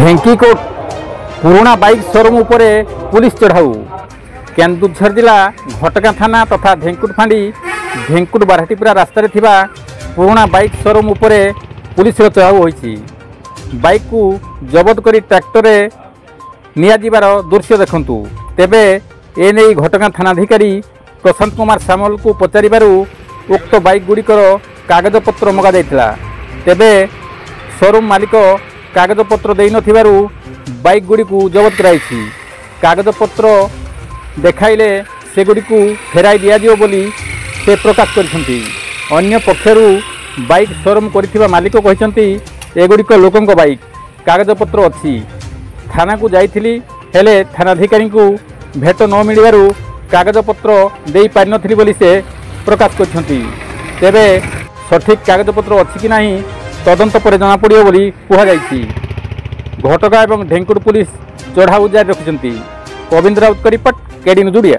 ढेंकीकोट पुराना bike showroom उपरे police चढ़ाऊ। Keonjhar जिला घटगाँ थाना तथा ढेंकुट फांडी ढेंकुट बारहाटीपुरा रास्तार थिबा पुराना बाइक शोरूम उपरे पुलिस चढ़ाऊ होईछि। बाइक को जबत करी ट्रैक्टर नियाजिबार दृश्य देखंतु। तेबे एने घटगाँ थानाधिकारी प्रशांत कुमार सामल को पचारिबारु उक्त बाइक गुड़िकर कागजपत्र मगा जाइथिला। तेबे शोरूम मालिक कागजपत्र देई नथिबारु बाइक गुड़ी को जबत कराइछि। कागजपत्र देखाइले से गुड़ी को फेराई दिया जियो बोली से प्रकाश करिसंती। अन्य पक्षरु बाइक शोरूम करिथिबा मालिक कहिसंती एगुड़िक लोकंक बाइक कागजपत्र अच्छी। थाना को जाइथिली हेले थानाधिकारी को भेट न मिलिबारु कागजपत्र देई पारि नथिली बोली से प्रकाश करिसंती। तेबे सठिक कागजपत्र अच्छी कि नहीं तदंत पर जना पड़ियो बोली कुहा जाइछि। घटगाँ और ढेंकुट पुलिस चढ़ाऊ जारी रखिछंती। गोविंद राउत का रिपोर्ट, केडी न्यूज ओडिया।